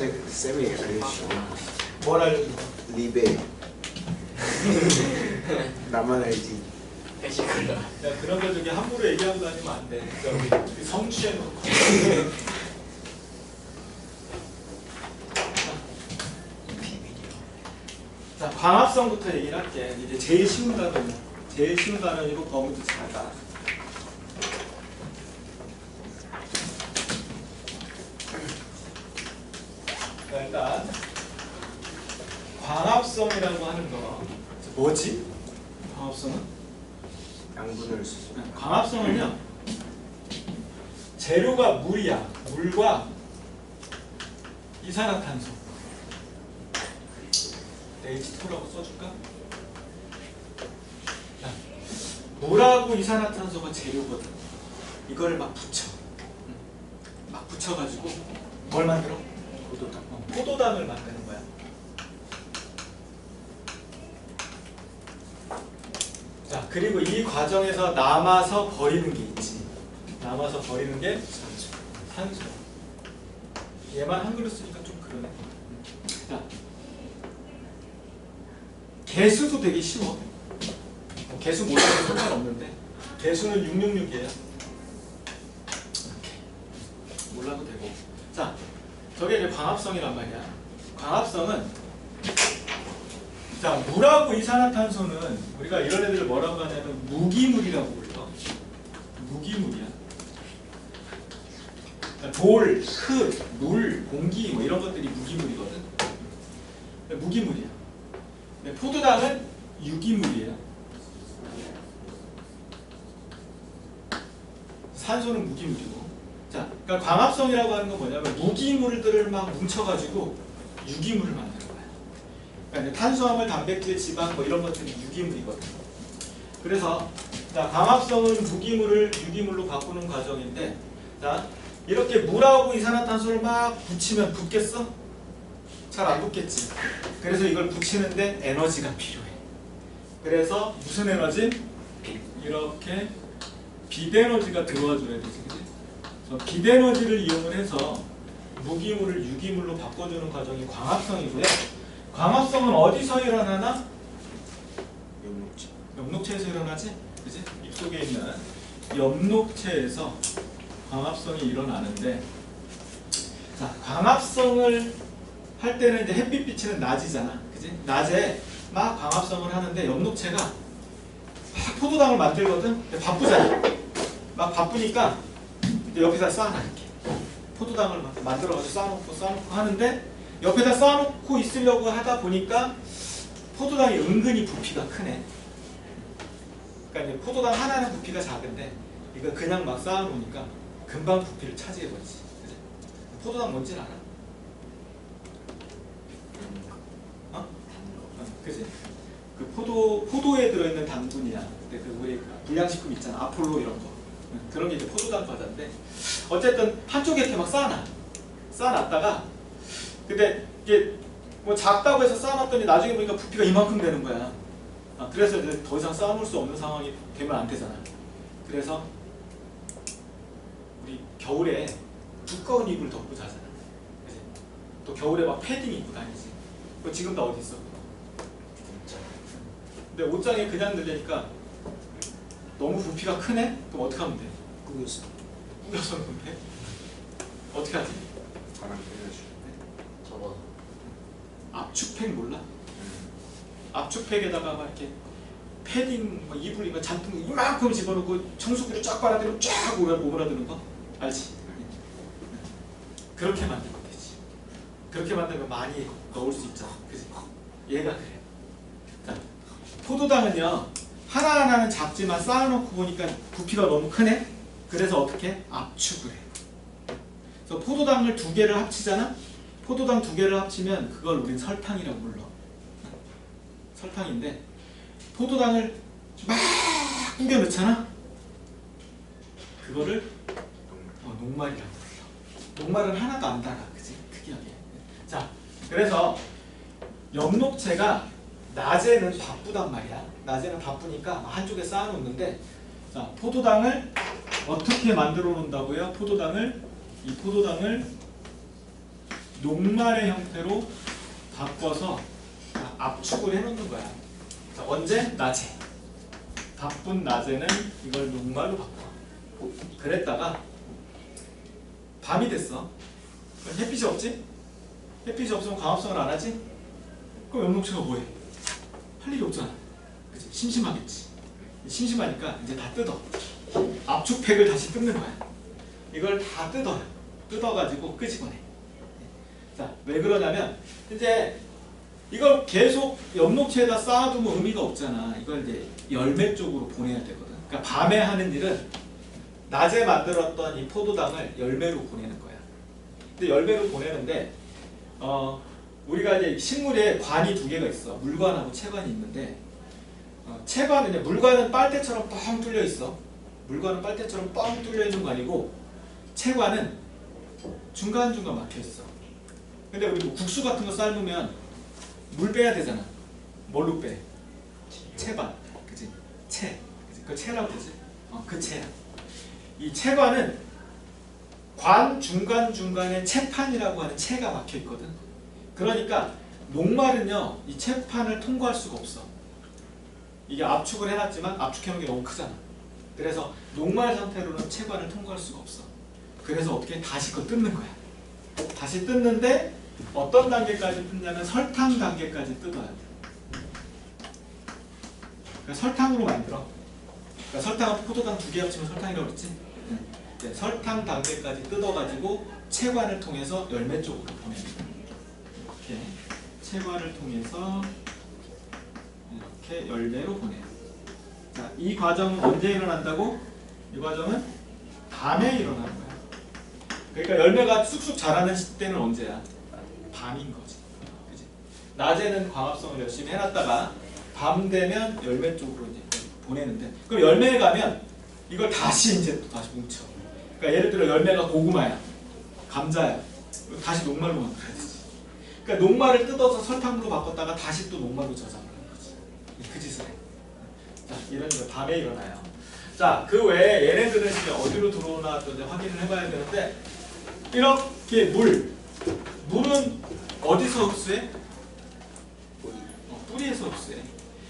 쌤이 알려주시고 뭘 알려줘? 리베 나만 알지. 야, 그런 거 저기 함부로 얘기하고 다니면 안 돼. 저기 성취해놓고. 자, 광합성부터 얘기를 할게. 이제 제일 쉬운 단어는 제일 쉬운 단어이고 범위도 작아. 자, 일단 광합성이라고 하는 거 뭐지? 광합성은? 양분을 쓰죠. 광합성은요, 재료가 물이야. 물과 이산화탄소. H2라고 써줄까? 자, 물하고 이산화탄소가 재료거든. 이걸 막 붙여. 막 붙여가지고 뭘 만들어? 포도당. 포도당을 만드는 거야. 자, 그리고 이 과정에서 남아서 버리는 게 있지. 남아서 버리는 게 산소. 얘만 한글로 쓰니까 좀 그러네. 자, 개수도 되게 쉬워. 개수 몰라도 상관없는데 개수는 666이에요. 몰라도 되고. 자, 저게 이제 광합성이란 말이야. 광합성은, 자, 물하고 이산화탄소는 우리가 이런 애들을 뭐라고 하냐면 무기물이라고 불러. 무기물이야. 돌, 흙, 물, 공기 뭐 이런 것들이 무기물이거든. 무기물이야. 포도당은 유기물이에요. 산소는 무기물이고. 자, 그러니까 광합성이라고 하는 건 뭐냐면 무기물들을 막 뭉쳐가지고 유기물을 만드는 거야. 그러니까 탄수화물, 단백질, 지방 뭐 이런 것들이 유기물이거든. 그래서 자, 광합성은 무기물을 유기물로 바꾸는 과정인데, 자, 이렇게 물하고 이산화탄소를 막 붙이면 붙겠어? 잘 안 붙겠지. 그래서 이걸 붙이는데 에너지가 필요해. 그래서 무슨 에너지? 이렇게 빛에너지가 들어와줘야 되지, 그치? 그래서 빛에너지를 이용을 해서 무기물을 유기물로 바꿔주는 과정이 광합성이고요. 광합성은 어디서 일어나나? 염록체. 엽록체에서 일어나지? 그치? 입속에 있는 엽록체에서 광합성이 일어나는데, 자, 광합성을 할 때는 이제 햇빛 비치는 낮이잖아, 그치? 낮에 막 광합성을 하는데 엽록체가 막 포도당을 만들거든? 근데 바쁘잖아. 막 바쁘니까 옆에다 쌓아놔볼게. 포도당을 막 만들어가지고 쌓아놓고 하는데 옆에다 쌓아놓고 있으려고 하다 보니까 포도당이 은근히 부피가 크네. 그러니까 이제 포도당 하나는 부피가 작은데 이거 그냥 막 쌓아놓으니까 금방 부피를 차지해버리지. 그치? 포도당 뭔지는 알아? 어? 그치? 그 포도에 들어있는 당분이야. 근데 그 우리 불량식품 있잖아. 아폴로 이런 거. 그런 게 이제 포도당 과자인데, 어쨌든 한쪽에 이렇게 막 쌓아놨다가, 근데 이게 뭐 작다고 해서 쌓아놨더니 나중에 보니까 부피가 이만큼 되는 거야. 그래서 이제 더 이상 쌓아놓을 수 없는 상황이 되면 안 되잖아. 그래서 우리 겨울에 두꺼운 이불 덮고 자잖아. 그치? 또 겨울에 막 패딩 입고 다니지. 그거 지금 다 어디 있어? 근데 옷장에 그냥 넣으니까 너무 부피가 크네? 그럼 어떻게 하면 돼? 꾸겼어. 꾸겨서 놓으면 돼? 어떻게 하지? 바람 빼야지. 저거 압축팩 몰라? 압축팩에다가 막 이렇게 패딩, 뭐 이불 이거 잔뜩 이만큼 집어넣고 청소기로 쫙 빨아들이고 쫙 오므라드는 거? 알지? 그렇게 만들면 되지. 그렇게 만들면 많이 넣을 수 있잖아. 그치? 얘가 그래. 자, 포도당은요, 하나하나는 작지만 쌓아놓고 보니까 부피가 너무 크네? 그래서 어떻게? 압축을 해. 그래서 포도당을 두 개를 합치잖아? 포도당 두 개를 합치면 그걸 우린 설탕이라고 불러. 설탕인데, 포도당을 막 우겨 넣잖아? 그거를 녹말이라고 불러. 녹말은 하나도 안 달아. 그치? 특이하게. 자, 그래서 엽록체가 낮에는 바쁘단 말이야. 낮에는 바쁘니까 한쪽에 쌓아놓는데, 자, 포도당을 어떻게 만들어 놓는다고요? 이 포도당을 녹말의 형태로 바꿔서 압축을 해놓는 거야. 자, 언제? 낮에. 바쁜 낮에는 이걸 녹말로 바꿔. 그랬다가 밤이 됐어. 그럼 햇빛이 없지? 햇빛이 없으면 광합성을 안 하지? 그럼 염록체가 뭐해? 할 일이 없잖아. 그치? 심심하겠지. 심심하니까 이제 다 뜯어. 압축팩을 다시 뜯는 거야. 이걸 다 뜯어요. 뜯어가지고 끄집어내. 자, 왜 그러냐면 이제 이걸 계속 염록체에다 쌓아두면 의미가 없잖아. 이걸 이제 열매 쪽으로 보내야 되거든. 그러니까 밤에 하는 일은 낮에 만들었던 이 포도당을 열매로 보내는 거야. 근데 열매로 보내는데 우리가 이제 식물에 관이 두 개가 있어. 물관하고 채관이 있는데 채관은 이제 물관은 빨대처럼 뻥 뚫려 있어. 물관은 빨대처럼 뻥 뚫려 있는 거 아니고 채관은 중간중간 막혀 있어. 근데 우리 뭐 국수 같은 거 삶으면 물 빼야 되잖아. 뭘로 빼? 채관. 그치? 채. 그치? 그 채라고 그러지? 그 채야. 이 채관은 관 중간중간에 채판이라고 하는 채가 막혀 있거든. 그러니까 녹말은요, 이 채판을 통과할 수가 없어. 이게 압축을 해놨지만 압축해놓은 게 너무 크잖아. 그래서 녹말 상태로는 채관을 통과할 수가 없어. 그래서 어떻게? 다시 그걸 뜯는 거야. 다시 뜯는데 어떤 단계까지 뜯냐면 설탕 단계까지 뜯어야 돼. 그러니까 설탕으로 만들어. 그러니까 설탕은 포도당 2개 합치면 설탕이라고 그랬지? 네, 설탕 단계까지 뜯어가지고 채관을 통해서 열매 쪽으로 보냅니다. 이렇게 채관을 통해서 이렇게 열매로 보내요. 자, 이 과정은 언제 일어난다고? 이 과정은 밤에 일어나는 거야. 그러니까 열매가 쑥쑥 자라는 시대는 언제야? 밤인 거지. 그치? 낮에는 광합성을 열심히 해놨다가 밤 되면 열매 쪽으로 이제 보내는데, 그럼 열매에 가면 이걸 다시 이제 또 다시 뭉쳐. 그러니까 예를 들어 열매가 고구마야, 감자야. 다시 녹말로 만들어야 되지. 그러니까 녹말을 뜯어서 설탕으로 바꿨다가 다시 또 녹말로 저장을 하는 거지. 그 짓을 해. 자, 이런 거 밤에 일어나요. 자, 그 외에 얘네들은 이제 어디로 들어오나 또 이제 확인을 해봐야 되는데, 이렇게 물은 어디서 흡수해? 뿌리에서 흡수해.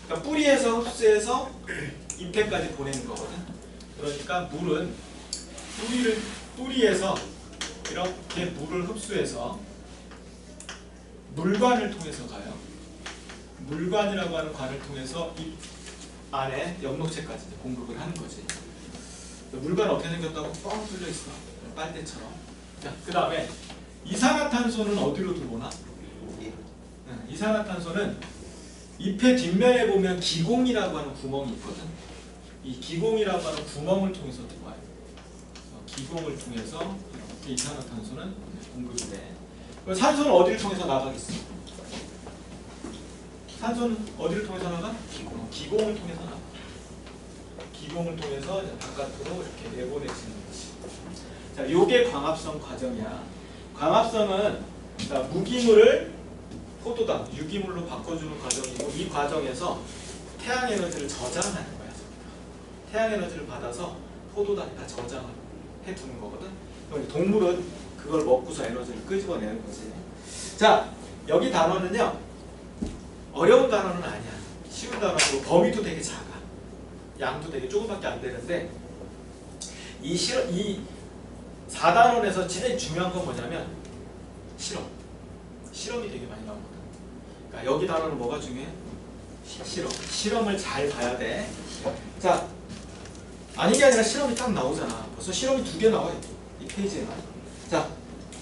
그러니까 뿌리에서 흡수해서 잎에까지 보내는 거거든. 그러니까 물은 뿌리에서 이렇게 물을 흡수해서 물관을 통해서 가요. 물관이라고 하는 관을 통해서 잎 안에 염록체까지 공급을 하는 거지. 물관은 어떻게 생겼다고? 뻥 뚫려 있어. 빨대처럼. 자, 그 다음에 이산화탄소는 어디로 들어오나? 이산화탄소는 잎의 뒷면에 보면 기공이라고 하는 구멍이 있거든. 이 기공이라고 하는 구멍을 통해서 들어와요. 기공을 통해서 이렇게 이산화탄소는 공급이 돼. 그럼 산소는 어디를 통해서 나가겠어? 산소는 어디를 통해서 나가? 기공을 통해서 나가. 기공을 통해서 바깥으로 이렇게 내보내지는 거지. 자, 요게 광합성 과정이야. 광합성은 자, 무기물을 포도당, 유기물로 바꿔주는 과정이고, 이 과정에서 태양 에너지를 저장하는 거야. 태양 에너지를 받아서 포도당에다 저장을 해두는 거거든. 그럼 동물은 그걸 먹고서 에너지를 끄집어내는 거지. 자, 여기 단어는요, 어려운 단어는 아니야. 쉬운 단어고 범위도 되게 작아. 양도 되게 조금밖에 안 되는데, 이 4단원에서 제일 중요한 건 뭐냐면 실험이 되게 많이 나오거든. 그러니까 여기 단어는 뭐가 중요해? 실험을 잘 봐야 돼. 자, 아닌 게 아니라 실험이 딱 나오잖아. 벌써 실험이 2개 나와, 이 페이지에만. 자,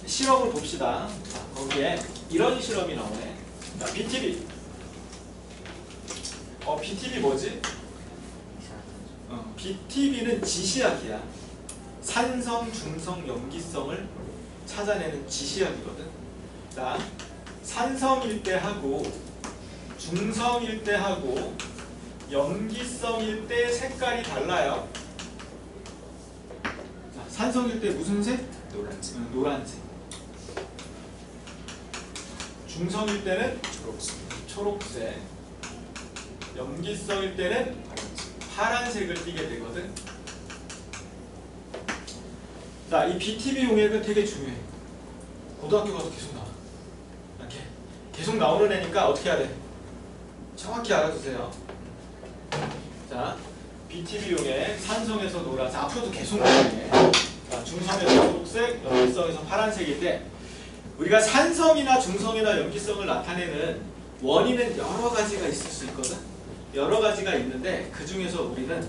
실험을 봅시다. 자, 거기에 이런 실험이 나오네. 자, BTB. BTB 뭐지? BTB는 지시약이야. 산성, 중성, 염기성을 찾아내는 지시약이거든. 자, 산성일 때 하고 중성일 때 하고 염기성일 때 색깔이 달라요. 자, 산성일 때 무슨 색? 노란색. 노란색. 중성일 때는 초록색. 염기성일 때는 파란색을 띠게 되거든. 자, 이 BTB 용액은 되게 중요해. 고등학교 가도 계속 나와. 이렇게 계속 나오는 애니까 어떻게 해야 돼? 정확히 알아두세요. 자, BTB용의 산성에서 노란색, 앞으로도 계속 나오네. 자, 중성에서 초록색, 연기성에서 파란색인데 우리가 산성이나 중성이나 연기성을 나타내는 원인은 여러 가지가 있을 수 있거든. 여러 가지가 있는데 그 중에서 우리는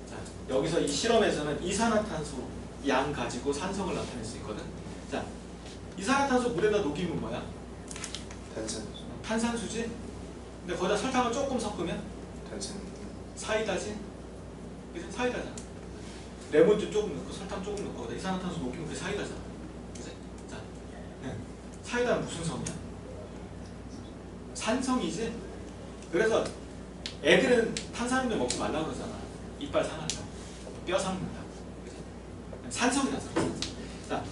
자, 여기서 이 실험에서는 이산화탄소 양 가지고 산성을 나타낼 수 있거든. 자, 이산화탄소 물에다 녹이면 뭐야? 탄산. 탄산수지? 근데 거기다 설탕을 조금 섞으면 탄산. 사이다지? 그래서 사이다잖아. 레몬즙 조금 넣고 설탕 조금 넣고 거기다 이산화탄소 녹이면 그게 사이다잖아. 그치? 자, 사이다는 무슨 성이야? 산성이지? 그래서 애들은 탄산음료 먹지 말라고 그러잖아. 이빨 상한다. 뼈 상는다. 그치? 산성이라서. 자,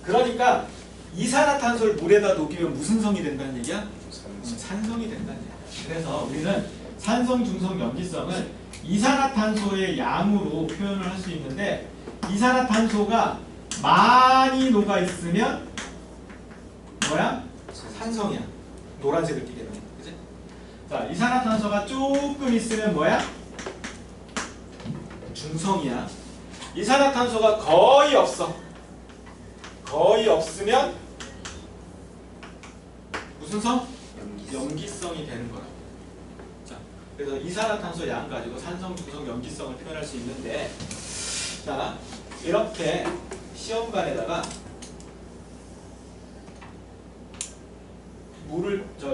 그러니까 이산화탄소를 물에다 녹이면 무슨 성이 된다는 얘기야? 산성이 된다는 얘기야. 그래서 우리는 산성, 중성, 연기성은 이산화탄소의 양으로 표현을 할 수 있는데 이산화탄소가 많이 녹아 있으면 뭐야? 산성이야. 노란색을 띠게 되네. 그치? 자, 이산화탄소가 조금 있으면 뭐야? 중성이야. 이산화탄소가 거의 없어. 거의 없으면 무슨 성? 연기성이 되는 거야. 자, 그래서 이산화탄소 양 가지고 산성, 중성, 연기성을 표현할 수 있는데, 자, 이렇게 시험관에다가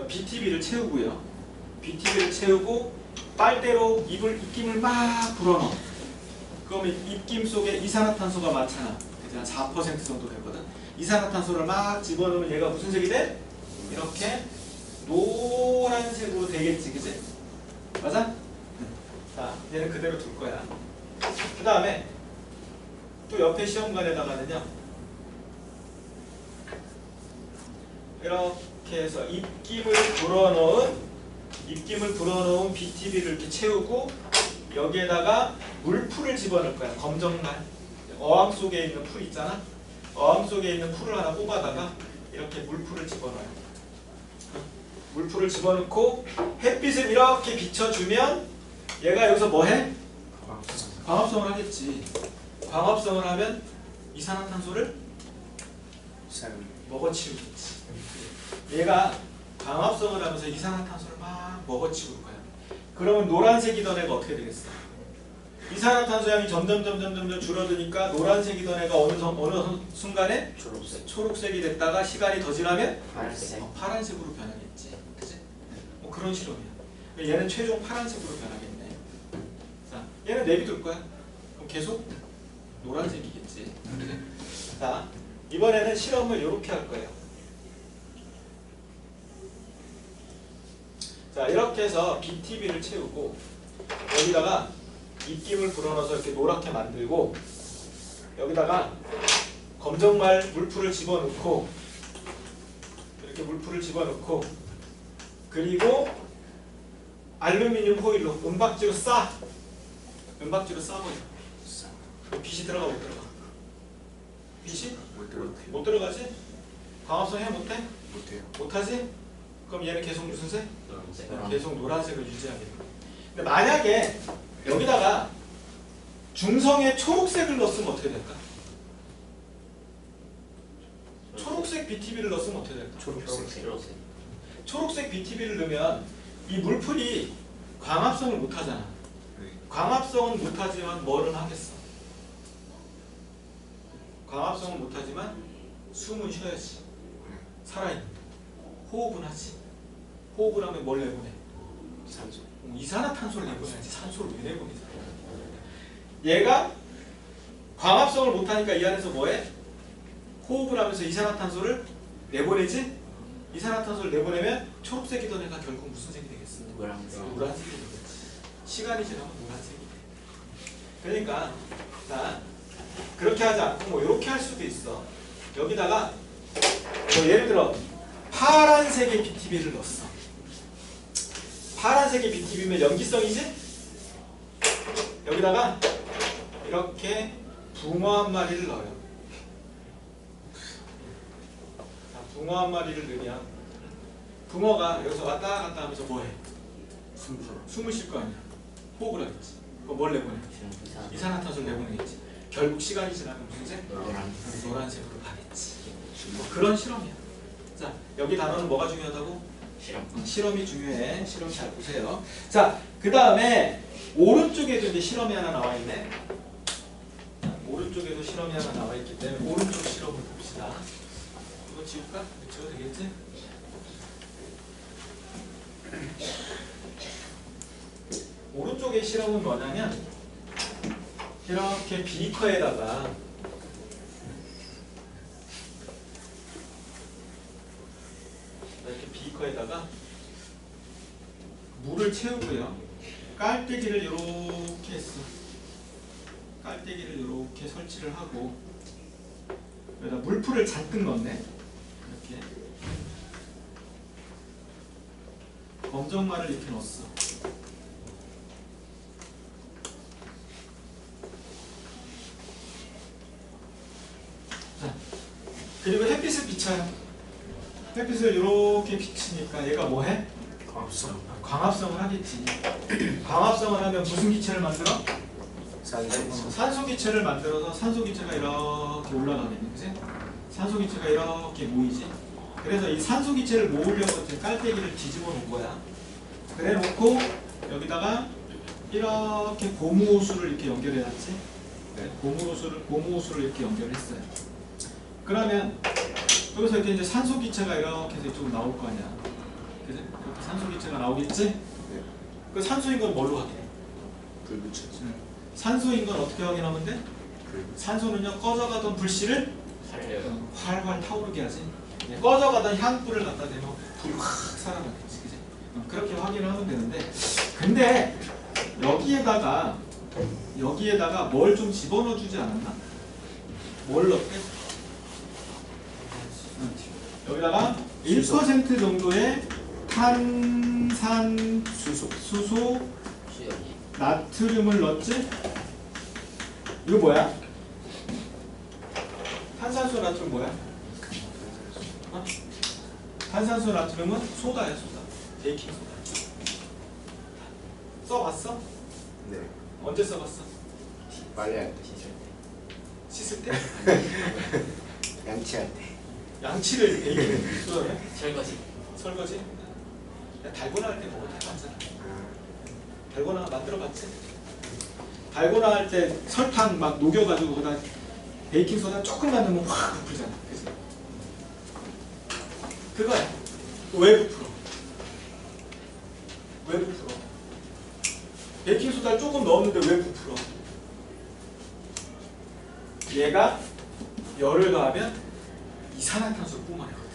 BTB를 채우고요. BTB를 채우고 빨대로 입김을 막 불어넣어. 그러면 입김 속에 이산화탄소가 많잖아. 한 4% 정도 되거든. 이산화탄소를 막 집어넣으면 얘가 무슨 색이 돼? 이렇게 노란색으로 되겠지, 그치? 맞아? 자, 얘는 그대로 둘 거야. 그 다음에 또 옆에 시험관에다가는요, 이렇게 해서 입김을 불어넣은 BTB를 이렇게 채우고 여기에다가 물풀을 집어넣을 거야. 검정날. 어항 속에 있는 풀 있잖아. 어항 속에 있는 풀을 하나 뽑아다가 이렇게 물풀을 집어넣어요. 물풀을 집어넣고 햇빛을 이렇게 비춰주면 얘가 여기서 뭐 해? 광합성을 하겠지. 광합성을 하면 이산화탄소를 먹어치우겠지. 얘가 광합성을 하면서 이산화탄소를 막 먹어치울 거야. 그러면 노란색이던 애가 어떻게 되겠어? 이산화탄소 양이 점점 줄어드니까 노란색이던 애가 어느 순간에 초록색이 됐다가 시간이 더 지나면 파란색으로 변하겠지. 그치? 뭐 그런 실험이야. 얘는 최종 파란색으로 변하겠네. 자, 얘는 내비둘 거야. 그럼 계속 노란색이겠지. 자, 이번에는 실험을 이렇게 할 거예요. 자, 이렇게 해서 BTB를 채우고 여기다가 입김을 불어넣어서 이렇게 노랗게 만들고 여기다가 검정말 물풀을 집어넣고 이렇게 물풀을 집어넣고 그리고 알루미늄 호일로 은박지로 싸버려. 빛이 들어가 못 들어가? 빛이? 못 들어가지? 광합성 해 못해? 못해요. 못하지? 그럼 얘는 계속 무슨 색? 계속 노란색을 유지하게 돼. 근데 만약에 여기다가 중성의 초록색을 넣었으면 어떻게 될까? 초록색 BTB를 넣었으면 어떻게 될까? 초록색 BTB를 넣으면 이 물풀이 광합성을 못하잖아. 광합성은 못하지만 뭐는 하겠어? 광합성은 못하지만 숨은 쉬어야지. 살아있는 호흡은 하지. 호흡을 하면 뭘 내보내? 산소. 이산화탄소를 내보내야지. 산소를 왜 내보내지? 얘가 광합성을 못하니까 이 안에서 뭐해? 호흡을 하면서 이산화탄소를 내보내지? 이산화탄소를 내보내면 초록색이던 애가 결국 무슨 색이 되겠어? 노란색이 되겠지. 시간이 지나면 노란색이 돼. 그러니까 자, 그렇게 하지 않고 뭐 이렇게 할 수도 있어. 여기다가 뭐 예를 들어 파란색의 BTB를 넣었어. 파란색의 BTB면 연기성이지? 여기다가 이렇게 붕어 한 마리를 넣어요. 붕어 한 마리를 넣으면 붕어가 여기서 왔다 갔다 하면서 뭐해? 숨을 쉴 거 아니야. 호흡을 하겠지. 그거 뭘 내보내? 이산화탄소를 내보내겠지. 결국 시간이 지나면 무슨 색? 노란색으로 가겠지. 뭐 그런 실험이야. 자, 여기 단어는 뭐가 중요하다고? 실험이 중요해. 실험 잘 보세요. 자, 그 다음에 오른쪽에도 이제 실험이 하나 나와 있네. 오른쪽에도 실험이 하나 나와 있기 때문에 오른쪽 실험을 봅시다. 이거 지울까? 지워도 되겠지? 오른쪽의 실험은 뭐냐면 이렇게 비커에다가 이렇게 비커에다가 물을 채우고요. 깔때기를 이렇게 했어. 깔때기를 이렇게 설치를 하고 여기다 물풀을 잔뜩 넣네. 이렇게 검정말을 이렇게 넣었어. 자, 그리고 햇빛을 비춰요. 햇빛을 이렇게 비치니까 얘가 뭐해? 광합성을 하겠지. 광합성을 하면 무슨 기체를 만들어? 산소 기체를 만들어서 산소 기체가 이렇게 올라가겠네, 그치? 산소 기체가 이렇게 모이지. 그래서 이 산소 기체를 모으려고 깔때기를 뒤집어 놓은 거야. 그래 놓고 여기다가 이렇게 고무호수를 이렇게 연결해놨지. 고무호수를 이렇게 연결했어요. 그러면 여기서 이제 산소 기체가 이렇게 해서 이쪽으로 나올 거 아니야. 그치? 이렇게 산소 기체가 나오겠지? 네. 그 산소인 건 뭘로 확인해? 불 붙여서. 산소인 건 어떻게 확인하면 돼? 산소는요, 꺼져가던 불씨를 활활 타오르게 하지. 꺼져가던 향불을 갖다 대면 불이 확 살아나겠지. 그치? 그렇게 확인을 하면 되는데, 근데 여기에다가 뭘 좀 집어넣어 주지 않았나? 뭘 넣게? 여기다가 1% 정도의 탄산수소 나트륨을 넣었지? 이거 뭐야? 탄산수 나트륨 뭐야? 어? 탄산수 나트륨은 소다야, 소다. 베이킹 소다. 써봤어? 네. 언제 써봤어? 빨래할 때. 씻을 때? 양치할 때. 양치를 베이킹 소다로 해? 설거지? 야, 달고나 할 때 먹어도 해봤잖아. 달고나 만들어봤지? 달고나 할 때 설탕 막 녹여가지고 거기다 베이킹소다 조금만 넣으면 확 부풀잖아. 그치? 그거야. 왜 부풀어? 왜 부풀어? 베이킹소다를 조금 넣었는데 왜 부풀어? 얘가 열을 가하면 이산화탄소를 뿜어내거든.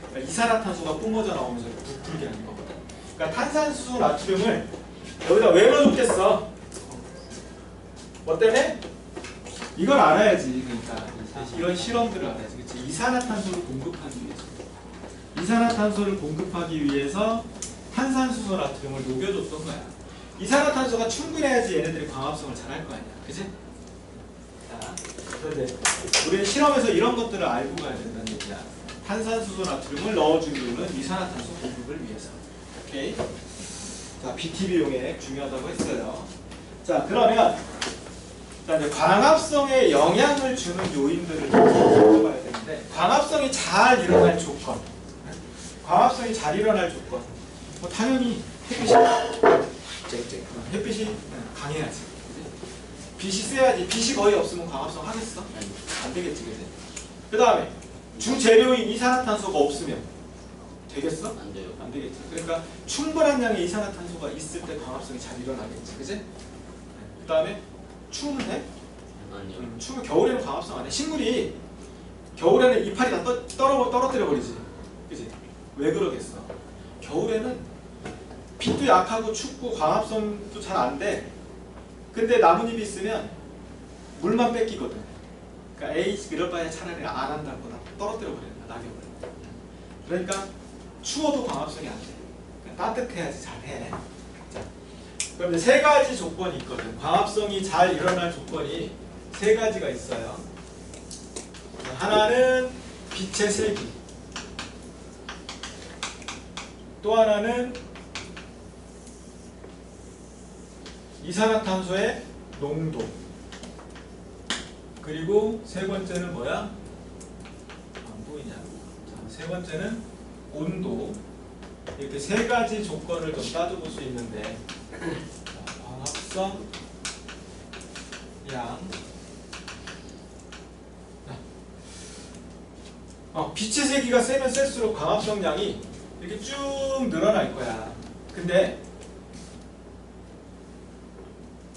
그러니까 이산화탄소가 뿜어져 나오면서 부풀게 하는 거거든. 그러니까 탄산수소 나트륨을 여기다 왜 넣어줬겠어? 뭐 때문에? 이걸 알아야지. 그러니까 이런 실험들을 알아야지. 그치? 이산화탄소를 공급하기 위해서. 이산화탄소를 공급하기 위해서 탄산수소 나트륨을 녹여줬던 거야. 이산화탄소가 충분해야지 얘네들이 광합성을 잘 할 거 아니야. 그치? 자, 그런데 우리는 실험에서 이런 것들을 알고 가야 된다는 얘기야. 탄산수소 나트륨을 넣어준 이유는 이산화탄소 공급을 위해서. 오케이? 자, BTB용에 중요하다고 했어요. 자, 그러면 이제 광합성에 영향을 주는 요인들을 살펴봐야 되는데, 광합성이 잘 일어날 조건, 광합성이 잘 일어날 조건, 뭐 당연히 햇빛이 강해야지, 빛이 세야지. 빛이 거의 없으면 광합성 하겠어? 안 되겠지, 그지? 그 다음에 주재료인 이산화탄소가 없으면 되겠어? 안 돼요. 안 되겠지. 그러니까 충분한 양의 이산화탄소가 있을 때 광합성이 잘 일어나겠지, 그지? 그 다음에 추우면 돼? 아니요. 추우면 겨울에는 광합성 안 해. 식물이 겨울에는 이파리 다 떨어뜨려 버리지, 그지? 왜 그러겠어? 겨울에는 빛도 약하고 춥고 광합성도 잘 안 돼. 근데 나뭇잎이 있으면 물만 뺏기거든. 그러니까 에이 이럴 바에 차라리 안 한다거나 떨어뜨려 버린다, 낙엽을. 그러니까 추워도 광합성이 안 돼. 그러니까 따뜻해야지 잘해. 자, 그럼 이제 세 가지 조건이 있거든. 광합성이 잘 일어날 조건이 세 가지가 있어요. 하나는 빛의 세기. 또 하나는 이산화탄소의 농도. 그리고 세 번째는 뭐야? 안 보이냐? 자, 세 번째는 온도. 이렇게 세 가지 조건을 좀 따져볼 수 있는데, 자, 광합성, 양. 빛의 세기가 세면 셀수록 광합성 양이 이렇게 쭉 늘어날 거야. 근데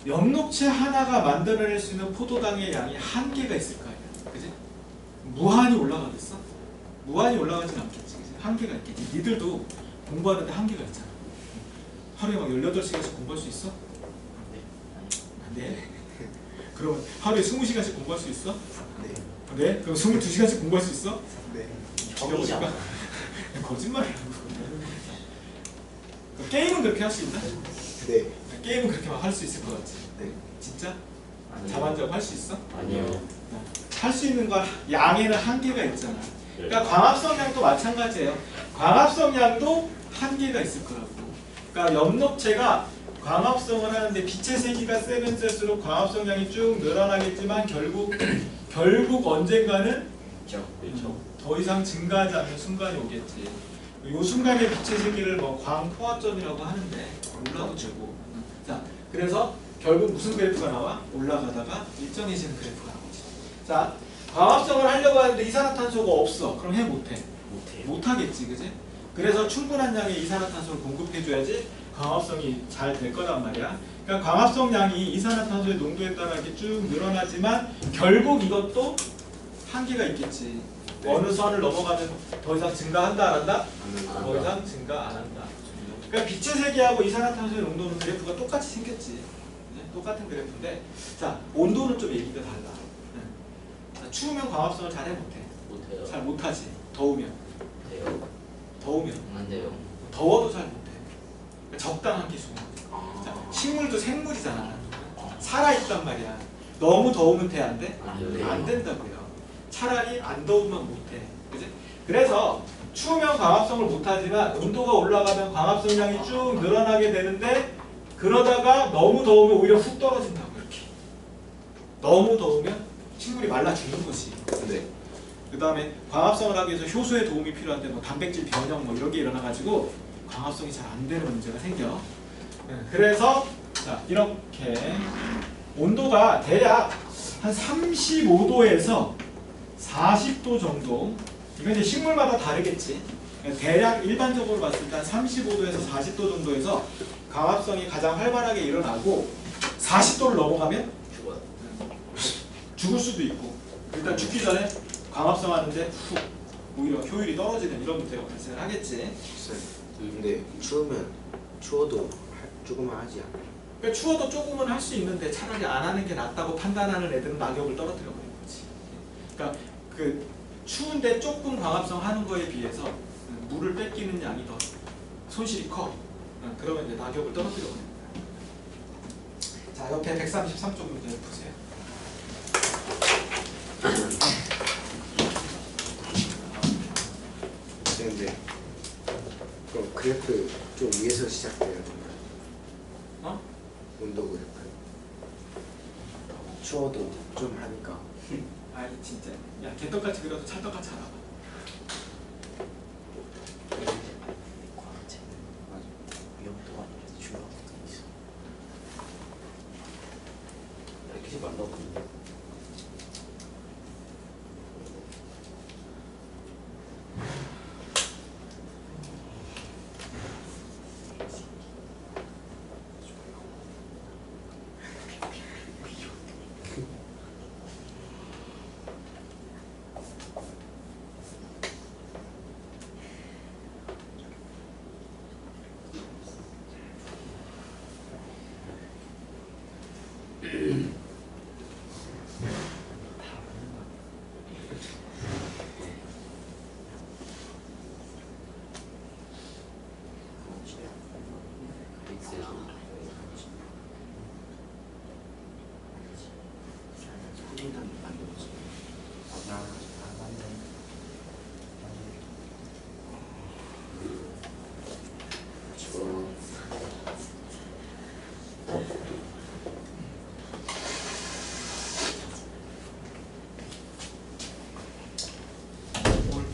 엽록체 하나가 만들어낼 수 있는 포도당의 양이 한계가 있을 거 아니야. 그지? 무한히 올라가겠어? 무한히 올라가진 않겠지. 그치? 한계가 있겠지. 니들도 공부하는데 한계가 있잖아. 하루에 막 18시간씩 공부할 수 있어? 네. 그러면 하루에 20시간씩 공부할 수 있어? 네. 네? 그럼 22시간씩 공부할 수 있어? 네. 죽여버릴까? 거짓말이라고. 게임은 그렇게 할 수 있나? 네. 게임은 그렇게 막 할 수 있을 것 같지? 네. 진짜? 아니요. 자만적 할 수 있어? 아니요. 할 수 있는 건 양에는 한계가 있잖아. 그러니까 광합성 양도 마찬가지예요. 광합성 양도 한계가 있을 거라고. 그러니까 엽록체가 광합성을 하는데 빛의 세기가 세면 셀수록 광합성 양이 쭉 늘어나겠지만 결국 언젠가는 그렇죠. 더 이상 증가하지 않는 순간이 오겠지. 이 순간의 빛의 세기를 뭐 광포화점이라고 하는데 몰라도 되고. 자, 그래서 결국 무슨 그래프가 나와? 올라가다가 일정해지는 그래프가 나오지. 자, 광합성을 하려고 하는데 이산화탄소가 없어. 그럼 해 못해? 못하겠지, 그지? 그래서 충분한 양의 이산화탄소를 공급해줘야지 광합성이 잘 될 거란 말이야. 그러니까 광합성 양이 이산화탄소의 농도에 따라 이렇게 쭉 늘어나지만 결국 이것도 한계가 있겠지. 네. 어느 선을 넘어가면 더 이상 증가한다 안 한다? 안 더 이상 증가 안 한다. 그러니까 빛의 세기하고 이산화탄소의 농도는 그래프가 똑같이 생겼지. 네? 똑같은 그래프인데, 자 온도는 좀 얘기가 달라. 네. 자, 추우면 광합성을 잘해 못해? 못해요. 잘 못하지. 더우면 돼요. 더우면 안 돼요. 더워도 잘 못해. 그러니까 적당한 기준. 아. 자, 식물도 생물이잖아. 살아있단 말이야. 너무 더우면 돼? 안 돼? 안 돼요. 안 된다고요. 차라리 안 더우면 못해. 그지? 그래서 추우면 광합성을 못하지만 온도가 올라가면 광합성량이 쭉 늘어나게 되는데 그러다가 너무 더우면 오히려 훅 떨어진다고 이렇게. 너무 더우면 식물이 말라 죽는 거지. 네. 그 다음에 광합성을 하기 위해서 효소에 도움이 필요한데 뭐 단백질 변형 뭐 이런 게 일어나가지고 광합성이 잘 안 되는 문제가 생겨. 그래서 자, 이렇게 온도가 대략 한 35도에서 40도 정도. 이건 이제 식물마다 다르겠지. 대략 일반적으로 봤을 때 한 35도에서 40도 정도에서 광합성이 가장 활발하게 일어나고 40도를 넘어가면 죽어요. 죽을 수도 있고 일단 죽기 전에 광합성 하는데 훅 오히려 효율이 떨어지는 이런 문제가 발생을 하겠지. 근데 추워도 조금만 하지 않아요? 그러니까 추워도 조금은 할 수 있는데 차라리 안 하는 게 낫다고 판단하는 애들은 낙엽을 떨어뜨려 버리는 거지. 그러니까 그 추운데 조금 광합성 하는 거에 비해서 물을 뺏기는 양이 더 손실이 커. 그러면 이제 낙엽을 떨어뜨려 버리는 거야. 자, 옆에 133쪽 문제 보세요. 근데 그럼 그래프 좀 위에서 시작돼야 되나요? 어? 온도 그래프. 추워도 좀 하니까. 아니 진짜. 야, 개떡같이 그려도 찰떡같이 알아봐. 맞아. 위험도가 아니라 중요한 것도 있어. 밝히지 말라고.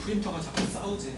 프린터가 자꾸 싸우지.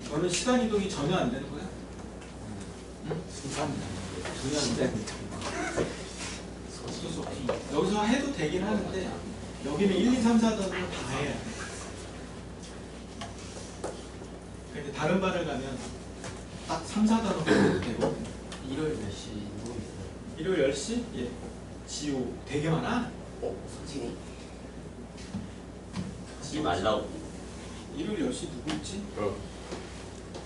너는 시간 이동이 전혀 안 되는 거야? 순간 전혀 안 돼. 여기서 해도 되긴 하는데 여기는 1, 2, 3, 4단으로 다 해야 돼. 근데 다른 반을 가면 딱 3, 4단으로 해도 되고. 일요일 몇 시 누구 있어요? 일요일 10시? 예. 지우 되게 많아? 선생님 하지 말라고. 일요일 10시 누구 있지?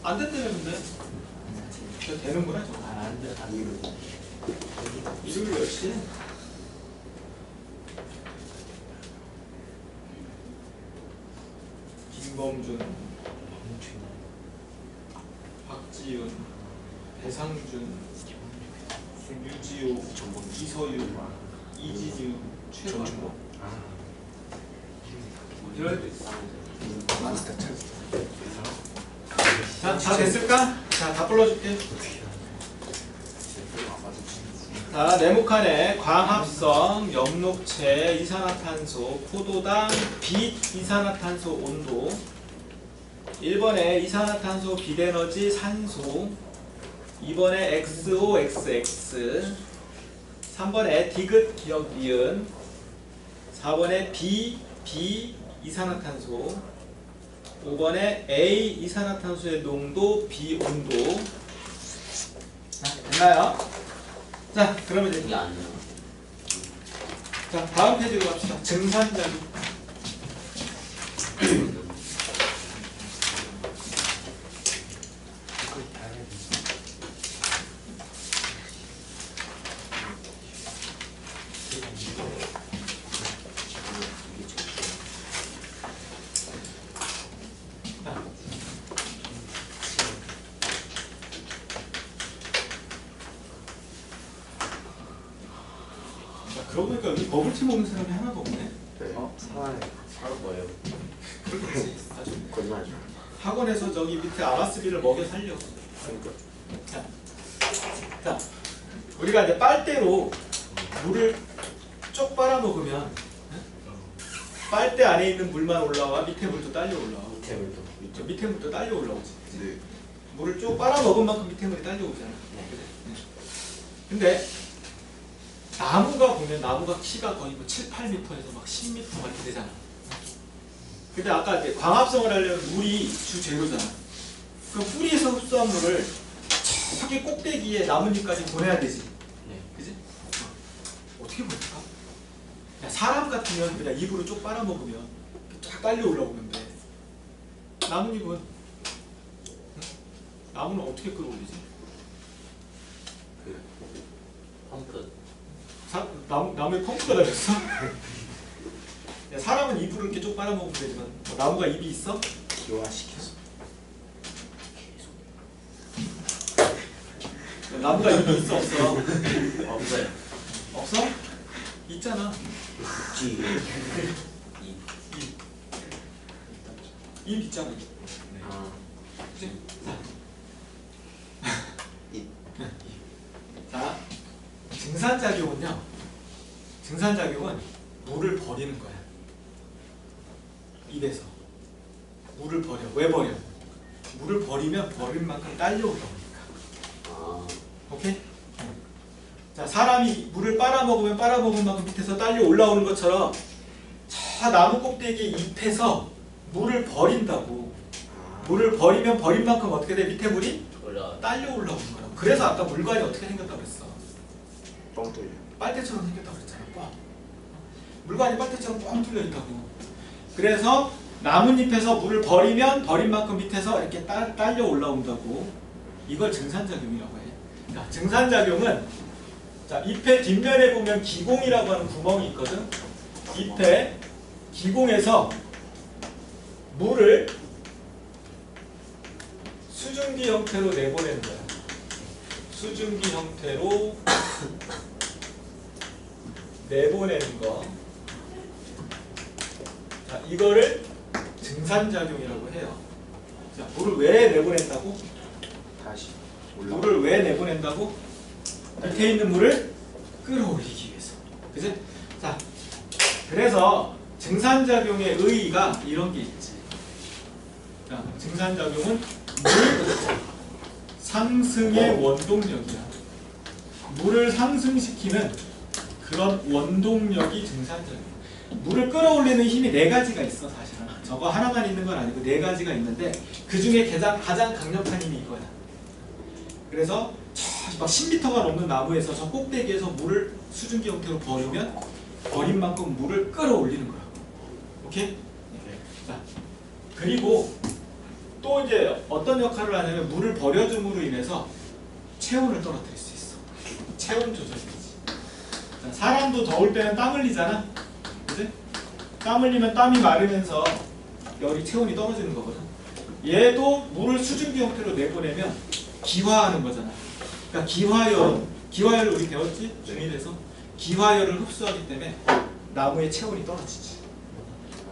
안 된다는데? 저 되는구나 저거. 안 돼. 일요일 10시? 김범준, 박지윤, 배상준, 유지호, 이서유, 이지유, 최광. 이럴 때 있어. 마스터 찾. 자, 다 됐을까? 자, 다 불러줄게. 자, 네모칸의 광합성, 염록체, 이산화탄소, 포도당, 빛 이산화탄소 온도. 1번에 이산화탄소 빛에너지 산소. 2번에 XOXX. 3번에 디귿 기억 니은. 4번에 B 이산화탄소. 5번에 A 이산화탄소의 농도 B 온도. 자, 됐나요? 자, 그러면 이제 이게 아니야. 자, 다음 페이지로 갑시다. 증산자기. 그러고 보니까 여기 버블티 먹는 사람이 하나도 없네. 살 거예요. 그렇지. 아주 거짓말 좀. 학원에서 저기 밑에 아바스비를 먹여 살려. 그러니까. 자, 우리가 이제 빨대로 물을 쪽 빨아 먹으면 빨대 안에 있는 물만 올라와, 밑에 물도 딸려 올라와. 밑에 물도. 저 밑에 물도 딸려 올라오지. 네. 물을 쭉 빨아 먹은 만큼 밑에 물이 딸려 오잖아. 네. 근데 나무가 보면 나무가 키가 거의 뭐 7, 8m에서 막 10m 막 이렇게 되잖아. 근데 아까 이제 광합성을 하려면 물이 주재료잖아. 그럼 뿌리에서 흡수한 물을 저기 꼭대기에 나뭇잎까지 보내야 되지. 네. 그지? 어떻게 보일까? 야, 사람 같으면 그냥 입으로 쭉 빨아먹으면 쫙 딸려 올라오는데 나뭇잎은 응? 나무는 어떻게 끌어올리지? 펑크. 나무에 펑크가 달렸어? 야, 사람은 입으로 이렇게 쭉 빨아먹으면 되지만 나무가 입이 있어? 기화시켜서. 야, 나무가 입이 있어 없어? 없어요. 없어? 있잖아. 지. 입 있잖아. 아. 그치? 입. 자, 증산작용은요. 증산작용은 물을 버리는 거야. 입에서. 물을 버려. 왜 버려? 물을 버리면 버린 만큼 딸려 올라오니까. 아. 오케이? 자, 자, 사람이 물을 빨아먹으면 빨아먹은 만큼 밑에서 딸려 올라오는 것처럼 저 나무 꼭대기에 잎에서 물을 버린다고. 물을 버리면 버린 만큼 어떻게 돼? 밑에 물이 올라. 딸려 올라오는 거라고. 그래서 아까 물관이 어떻게 생겼다고 그랬어? 뻥 뚫려. 빨대처럼 생겼다고 그랬잖아. 뻥. 물관이 빨대처럼 뻥 뚫려 있다고. 그래서 나뭇잎에서 물을 버리면 버린 만큼 밑에서 이렇게 딸려 올라온다고. 이걸 증산작용이라고 해. 자, 증산작용은 자, 잎의 뒷면에 보면 기공이라고 하는 구멍이 있거든. 잎의 기공에서 물을 수증기 형태로 내보내는 거야. 수증기 형태로 내보내는 거. 자, 이거를 증산작용이라고 해요. 자, 물을 왜 내보낸다고? 다시 올라. 물을 왜 내보낸다고? 밑에 있는 물을 끌어올리기 위해서. 그치? 자, 그래서 증산작용의 의의가 이런 게 있지. 자, 증산작용은 물 상승의 원동력이야. 물을 상승시키는 그런 원동력이 증산작용이야. 물을 끌어올리는 힘이 네 가지가 있어, 사실은. 저거 하나만 있는 건 아니고 네 가지가 있는데 그 중에 가장 강력한 힘이 이거야. 그래서 막 10m가 넘는 나무에서 저 꼭대기에서 물을 수증기 형태로 버리면 버린 만큼 물을 끌어올리는 거야. 오케이? 자, 그리고 또 이제 어떤 역할을 하냐면 물을 버려줌으로 인해서 체온을 떨어뜨릴 수 있어. 체온 조절이지. 자, 사람도 더울 때는 땀 흘리잖아. 그치? 땀 흘리면 땀이 마르면서 열이 체온이 떨어지는 거거든. 얘도 물을 수증기 형태로 내보내면 기화하는 거잖아. 그러니까 기화열을 우리 배웠지? 중일에서 기화열을 흡수하기 때문에 나무의 체온이 떨어지지.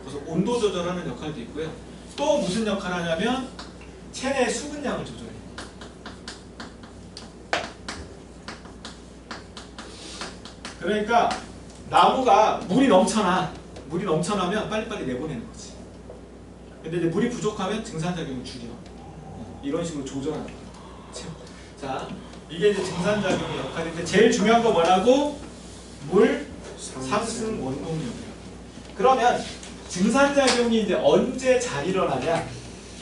그래서 온도 조절하는 역할도 있고요. 또 무슨 역할을 하냐면 체내 수분량을 조절해. 그러니까 나무가 물이 넘쳐나면 빨리빨리 내보내는 거지. 근데 이제 물이 부족하면 증산작용을 줄여. 이런 식으로 조절하는 거야. 자, 이게 이제 증산작용의 역할인데 제일 중요한 거 뭐라고? 물 상승 원동력이야. 그러면 증산작용이 이제 언제 잘 일어나냐?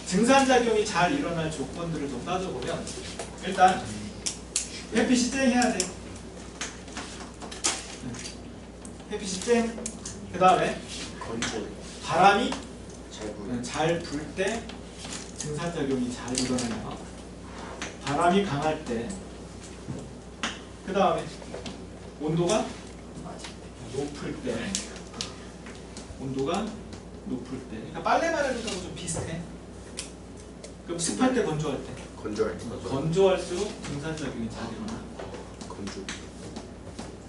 증산작용이 잘 일어날 조건들을 좀 따져보면 일단 햇빛이 쨍해야 돼. 햇빛이 쨍. 그 다음에 건조. 바람이 잘 불. 잘 불 때 증산작용이 잘 일어나요. 바람이 강할 때. 그 다음에 온도가 높을 때. 온도가 높을 때. 그러니까 빨래 마르는 거하고 좀 비슷해. 그럼 습할 때, 건조할 때. 건조할 때. 건조할수록 증산작용이 잘 일어나. 건조.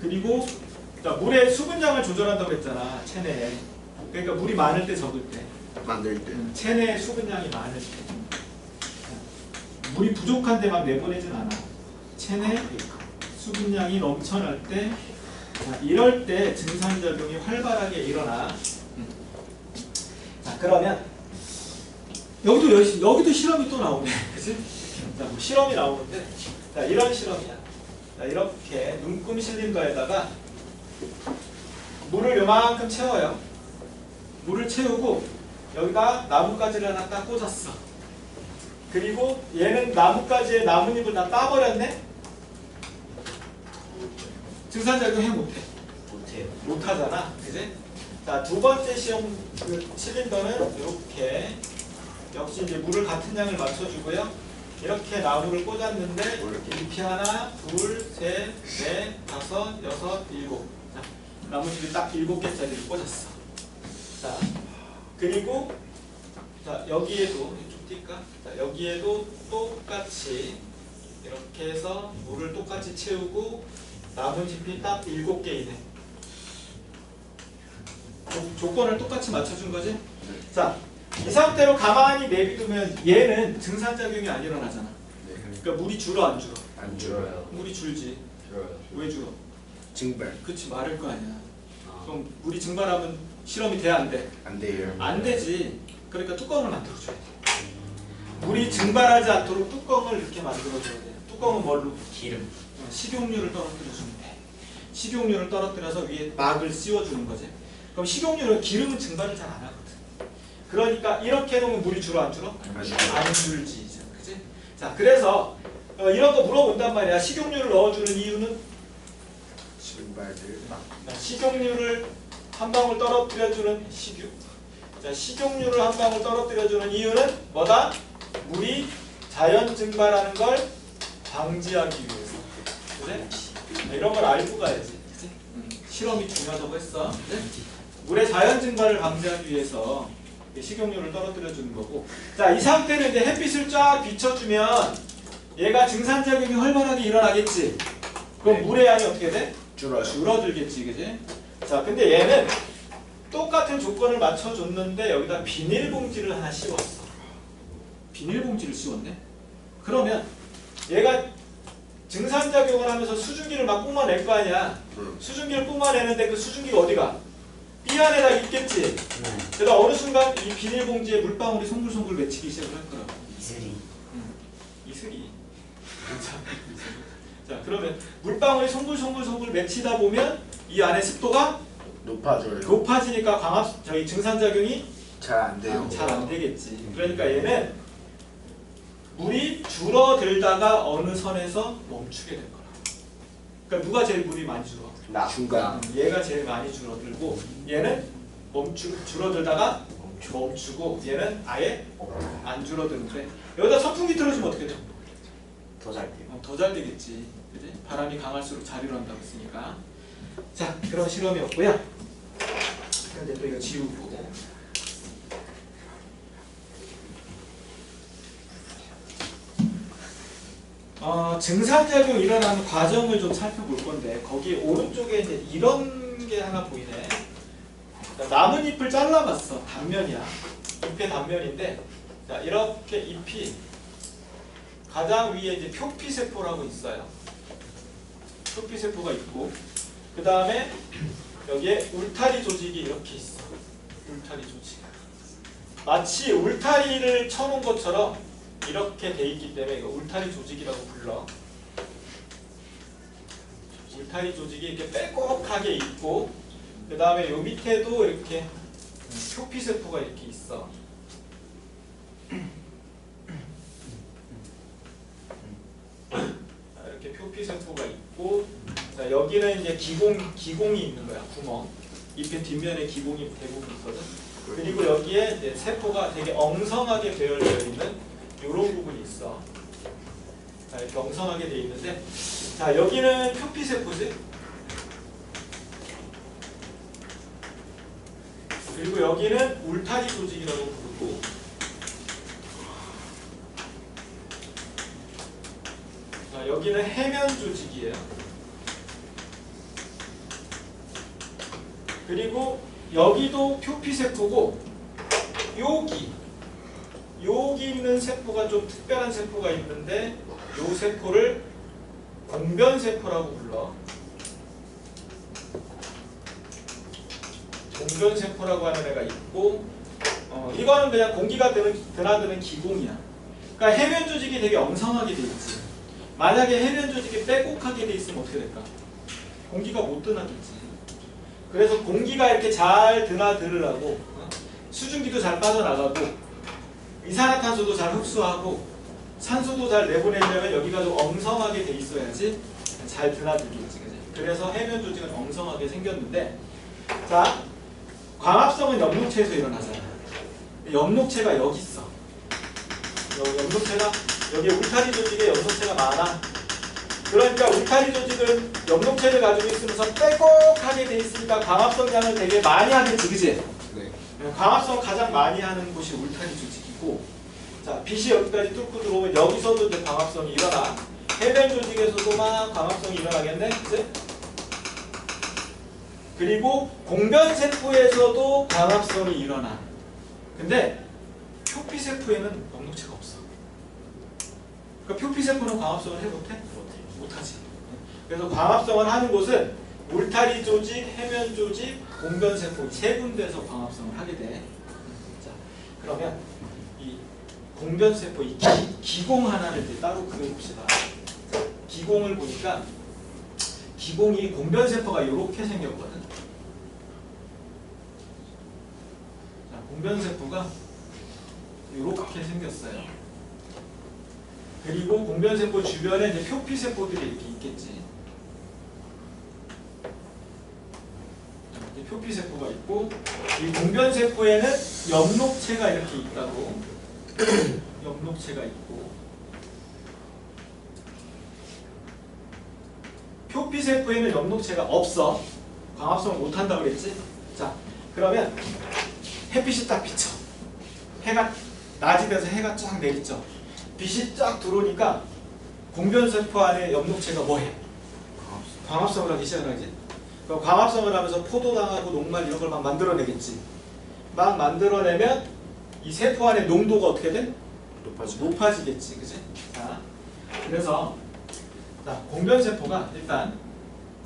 그리고 자, 물의 수분량을 조절한다고 했잖아. 체내에. 그러니까 물이 많을 때 적을 때. 만들 때. 체내 수분량이 많을 때. 물이 부족한데 막 내보내진 않아. 체내 수분량이 넘쳐날 때. 자, 이럴 때 증산작용이 활발하게 일어나. 자, 그러면 여기도 실험이 또 나오네. 그치? 자, 뭐 실험이 나오는데, 자, 이런 실험이야. 자, 이렇게 눈금 실린더에다가 물을 요만큼 채워요. 물을 채우고 여기다 나뭇가지를 하나 딱 꽂았어. 그리고 얘는 나뭇가지에 나뭇잎을 다 따버렸네? 증산작용 해 못해? 못해요. 못하잖아. 그지? 자, 두 번째 시험 그 실린더는 이렇게 역시 이제 물을 같은 양을 맞춰주고요. 이렇게 나무를 꽂았는데 잎이 하나, 둘, 셋, 넷, 다섯, 여섯, 일곱. 자, 나무집이 딱 7개짜리를 꽂았어. 자, 그리고 자, 여기에도 좀 뛸까? 자, 여기에도 똑같이 이렇게 해서 물을 똑같이 채우고 나뭇잎이 딱 7개이네. 조건을 똑같이 맞춰준 거지? 자, 이 상태로 가만히 내비두면 얘는 증산작용이 안 일어나잖아. 그러니까 물이 줄어 안 줄어? 안 줄어요. 물이 줄지. 줄어요. 왜 줄어? 증발. 그치, 마를 거 아니야. 아. 그럼 물이 증발하면 실험이 돼, 안 돼? 안 돼요. 안 되지. 그러니까 뚜껑을 만들어줘야 돼. 물이 증발하지 않도록 뚜껑을 이렇게 만들어줘야 돼. 뚜껑은 뭘로? 기름. 식용유를 떨어뜨려주면 돼. 식용유를 떨어뜨려서 위에 막을 씌워주는 거지. 그럼 식용유는 기름은 증발을 잘 안 하거든. 그러니까 이렇게 해놓으면 물이 줄어 안 줄어? 안 줄지. 그치? 자, 그래서 이런 거 물어본단 말이야. 식용유를 넣어주는 이유는 증발을 식용유를 한 방울 떨어뜨려주는 식용유를 한 방울 떨어뜨려주는 이유는 뭐다? 물이 자연 증발하는 걸 방지하기 위해서. 그치? 이런 걸 알고 가야지. 그치? 실험이 중요하다고 했어. 그치? 물의 자연 증발을 방지하기 위해서 식용유를 떨어뜨려 주는 거고. 자, 이 상태는 이제 햇빛을 쫙 비춰주면 얘가 증산작용이 활발하게 일어나겠지. 그럼 네. 물의 양이 어떻게 돼? 줄어요. 줄어들겠지, 그지? 자, 근데 얘는 똑같은 조건을 맞춰줬는데 여기다 비닐봉지를 하나 씌웠어. 비닐봉지를 씌웠네? 그러면 얘가 증산작용을 하면서 수증기를 막 뿜어낼 거 아니야. 수증기를 뿜어내는데 그 수증기가 어디가? 이 안에다 있겠지. 그러다 어느 순간 이 비닐봉지에 물방울이 송글송글 맺히기 시작을 할 거라고. 이슬이. 이슬이. 자, 그러면 물방울이 송글송글 맺히다 보면 이 안에 습도가 높아져요. 높아지니까 증산작용이 잘 안 돼요. 잘 안 되겠지. 그러니까 얘는 물이 줄어들다가 어느 선에서 멈추게 될 거라. 그러니까 누가 제일 물이 많이 줄어? 중간. 얘가 제일 많이 줄어들고 얘는 줄어들다가 멈추고 얘는 아예 안 줄어드는데 여기다 선풍기 틀어주면 어떻게 돼? 더 잘 돼요. 더 잘 되겠지. 그지? 바람이 강할수록 잘 일어난다고 했으니까. 자, 그런 실험이었고요. 근데 또 이거 지우고. 증산작용 일어나는 과정을 좀 살펴볼 건데 거기 오른쪽에 이제 이런 게 하나 보이네. 나뭇잎을 잘라봤어. 단면이야. 잎의 단면인데, 자, 이렇게 잎이 가장 위에 이제 표피세포라고 있어요. 표피세포가 있고, 그 다음에 여기에 울타리 조직이 이렇게 있어. 울타리 조직. 마치 울타리를 쳐놓은 것처럼 이렇게 돼 있기 때문에 이거 울타리 조직이라고 불러. 울타리 조직이 이렇게 빼곡하게 있고, 그 다음에 요 밑에도 이렇게 표피세포가 이렇게 있어. 이렇게 표피세포가 있고, 자, 여기는 이제 기공이 있는 거야. 구멍. 잎의 뒷면에 기공이 대부분 있거든. 그리고 여기에 이제 세포가 되게 엉성하게 배열되어 있는 이런 부분이 있어. 자, 이렇게 엉성하게 되어 있는데, 자, 여기는 표피세포지. 그리고 여기는 울타리 조직이라고 부르고, 자, 여기는 해면 조직이에요. 그리고 여기도 표피세포고, 여기 있는 세포가 좀 특별한 세포가 있는데 이 세포를 공변세포라고 불러. 공변세포라고 하는 애가 있고, 이거는 그냥 공기가 드나드는 기공이야. 그러니까 해면 조직이 되게 엉성하게 돼 있지. 만약에 해면 조직이 빼곡하게 돼 있으면 어떻게 될까? 공기가 못 드나들지. 그래서 공기가 이렇게 잘 드나들으라고 수증기도 잘 빠져나가고 이산화탄소도 잘 흡수하고 산소도 잘 내보내려면 여기가 좀 엉성하게 돼 있어야지 잘 드나들겠지. 그래서 해면 조직은 엉성하게 생겼는데, 자, 광합성은 엽록체에서 일어나잖아. 엽록체가 여기 있어. 엽록체가 여기 울타리 조직에 엽록체가 많아. 그러니까 울타리 조직은 엽록체를 가지고 있으면서 빼곡하게 돼 있으니까 광합성 양을 되게 많이 하겠지, 그치? 네. 광합성 가장 많이 하는 곳이 울타리 조직이고, 자, 빛이 여기까지 뚫고 들어오면 여기서도 이제 광합성이 일어나. 해변 조직에서도 막 광합성이 일어나겠네, 그치? 그리고 공변세포에서도 광합성이 일어나. 근데 표피세포에는 엽록체가 없어. 그러니까 표피세포는 광합성을 해 못해? 못하지. 그래서 광합성을 하는 곳은 울타리 조직, 해면 조직, 공변세포 세 군데에서 광합성을 하게 돼. 자, 그러면 이 공변세포, 이 기공 하나를 이제 따로 그려봅시다. 기공을 보니까 기공이 공변세포가 이렇게 생겼거든. 자, 공변세포가 이렇게 생겼어요. 그리고 공변세포 주변에 이제 표피세포들이 이렇게 있겠지. 표피세포가 있고, 이 공변세포에는 엽록체가 이렇게 있다고. 엽록체가 있고, 표피세포에는 엽록체가 없어. 광합성을 못한다고 그랬지? 자, 그러면 햇빛이 딱 비쳐. 해가 낮이 돼서 해가 쫙 내리죠. 빛이 쫙 들어오니까 공변세포 안에 엽록체가 뭐해? 광합성을 하기 시작하지. 그럼 광합성을 하면서 포도당하고 녹말 이런 걸 막 만들어내겠지. 막 만들어내면 이 세포 안에 농도가 어떻게 돼? 높아지겠지. 그치? 자, 그래서 자, 공변세포가 일단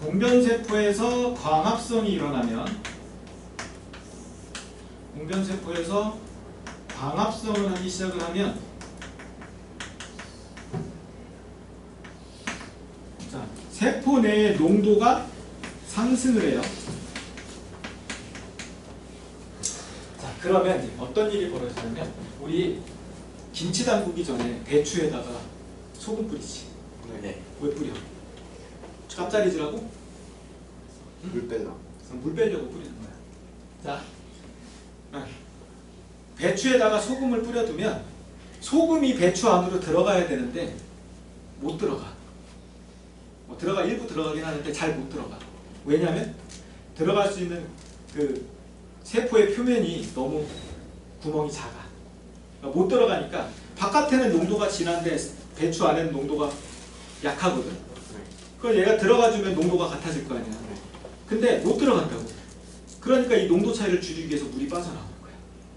공변세포에서 광합성이 일어나면 공변세포에서 광합성을 하기 시작을 하면 자, 세포 내의 농도가 상승을 해요. 자, 그러면 이제 어떤 일이 벌어지냐면 우리 김치 담그기 전에 배추에다가 소금 뿌리지. 네. 왜 뿌려? 짭짜리지라고? 물 뺄라. 물 빼려고 뿌리는 거야. 자, 배추에다가 소금을 뿌려두면 소금이 배추 안으로 들어가야 되는데 못 들어가. 일부 들어가긴 하는데 잘 못 들어가. 왜냐하면 들어갈 수 있는 그 세포의 표면이 너무 구멍이 작아. 그러니까 못 들어가니까 바깥에는 농도가 진한데 배추 안에는 농도가 약하거든. 그럼 얘가 들어가주면 농도가 같아질 거 아니야. 근데 못 들어간다고. 그러니까 이 농도 차이를 줄이기 위해서 물이 빠져나오는 거야.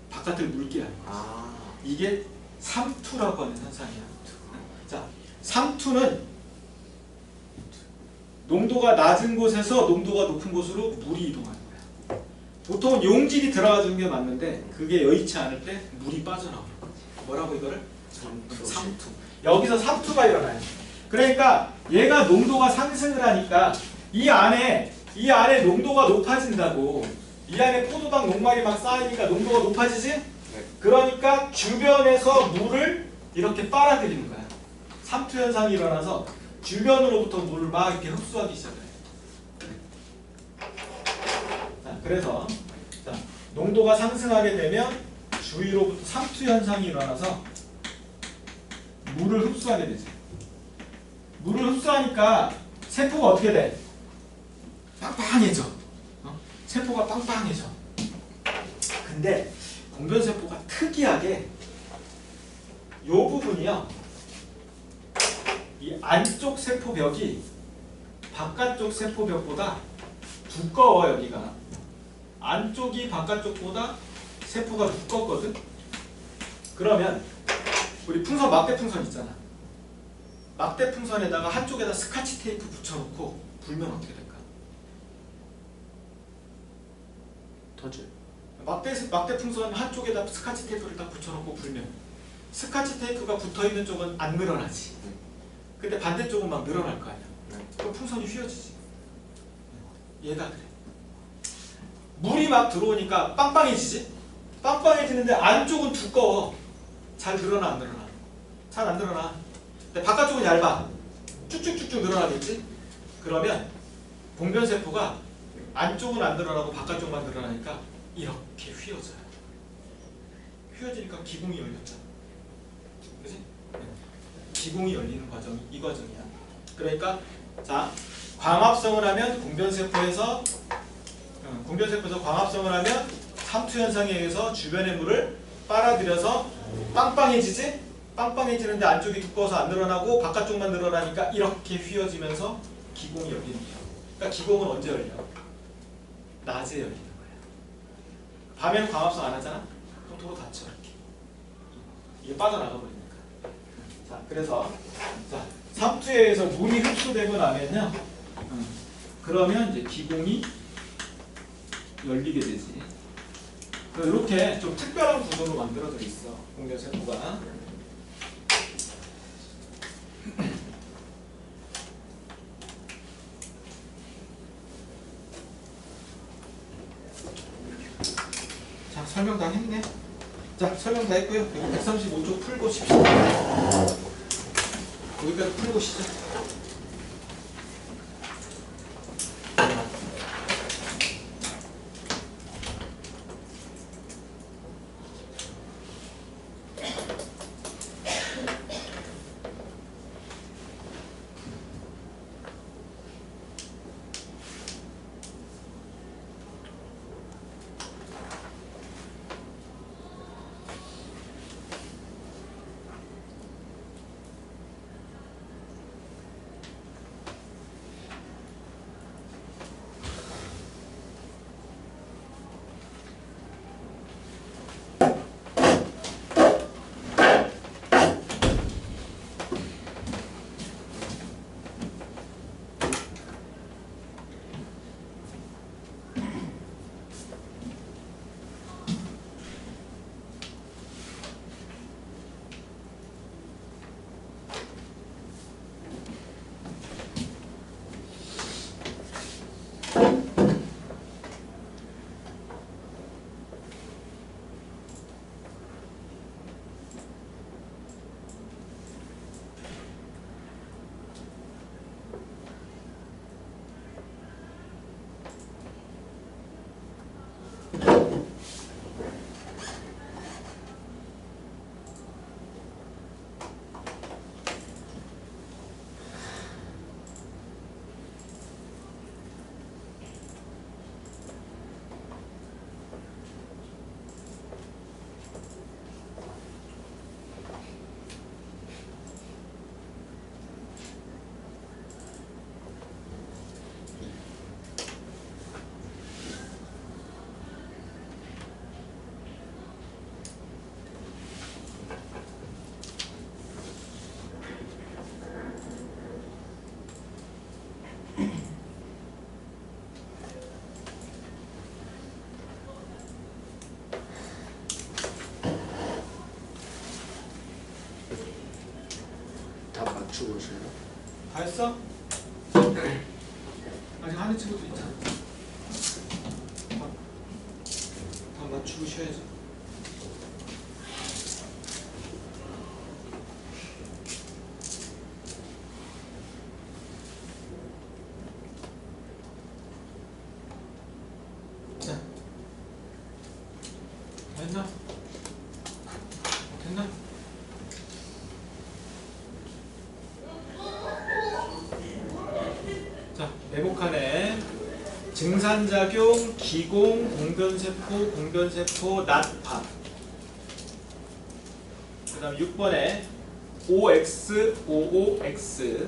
바깥을 물게 하는 거야. 이게 삼투라고 하는 현상이야. 자, 삼투는 농도가 낮은 곳에서 농도가 높은 곳으로 물이 이동하는 거야. 보통은 용질이 들어가주는 게 맞는데 그게 여의치 않을 때 물이 빠져나오는 거야. 뭐라고 이거를? 삼투. 여기서 삼투가 일어나요. 그러니까 얘가 농도가 상승을 하니까 이 안에 농도가 높아진다고. 이 안에 포도당 녹말이 막 쌓이니까 농도가 높아지지? 네. 그러니까 주변에서 물을 이렇게 빨아들이는 거야. 삼투 현상이 일어나서 주변으로부터 물을 막 이렇게 흡수하기 시작해요. 자, 그래서 자, 농도가 상승하게 되면 주위로부터 삼투 현상이 일어나서 물을 흡수하게 되죠. 물을 흡수하니까 세포가 어떻게 돼? 빵빵해져. 세포가 빵빵해져. 근데 공변세포가 특이하게 이 부분이요. 이 안쪽 세포벽이 바깥쪽 세포벽보다 두꺼워. 여기가 안쪽이 바깥쪽보다 세포가 두껍거든. 그러면 우리 풍선, 막대 풍선 있잖아. 막대 풍선에다가 한쪽에다 스카치 테이프 붙여놓고 불면 어떻게 될까? 터질. 막대 풍선 한쪽에다 스카치 테이프를 딱 붙여놓고 불면 스카치 테이프가 붙어있는 쪽은 안 늘어나지. 근데 반대쪽은 막 늘어날 거 아니야. 그럼 풍선이 휘어지지. 얘가 그래. 물이 막 들어오니까 빵빵해지지? 빵빵해지는데 안쪽은 두꺼워. 잘 늘어나 안 늘어나? 잘 안 늘어나. 근데 바깥쪽은 얇아. 쭉쭉쭉쭉 늘어나겠지? 그러면 공변세포가 안쪽은 안 늘어나고 바깥쪽만 늘어나니까 이렇게 휘어져요. 휘어지니까 기공이 열렸잖아. 그치? 기공이 열리는 과정이 이 과정이야. 그러니까 자, 광합성을 하면 공변세포에서 광합성을 하면 삼투 현상에 의해서 주변의 물을 빨아들여서 빵빵해지지? 빵빵해지는데 안쪽이 두꺼워서 안 늘어나고 바깥쪽만 늘어나니까 이렇게 휘어지면서 기공이 열리는 거야. 그러니까 기공은 언제 열려? 낮에 열리는 거야. 밤에는 광합성 안 하잖아? 그럼 도로 닫혀 이렇게. 이게 빠져나가 버리니까. 자, 그래서 자, 삼투에 의해서 물이 흡수되고 나면요. 그러면 이제 기공이 열리게 되지. 이렇게 좀 특별한 구조로 만들어져 있어. 공변세포가. 설명 다 했네. 자, 설명 다 했고요. 이거 135쪽 풀고 쉽시다. 여기까지 풀고 시죠. 다 맞추고 오세요. 다 했어? 아직 하는 친구도 있잖아. 다 맞추고 쉬어야지. 자, 다 했나? 됐나? 자, 네모칸에 증산작용, 기공, 공변세포, 공변세포, 낫파. 그 다음 6번에 OX, OOX.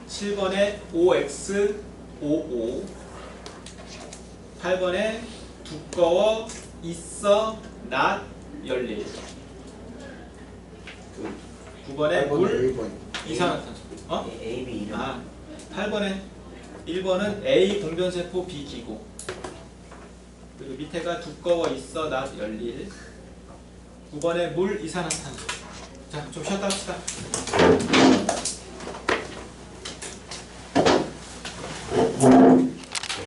7번에 OX, OO. 8번에 두꺼워, 있어, 낫, 열릴. 9번에 물, 1번. 이산화탄소. 어? A, B 이름. 아, 8번에 1번은 A 공변세포 B 기공. 그리고 밑에가 두꺼워 있어 낫 열릴. 9번에 물 이산화탄소. 자, 좀 쉬었다 합시다.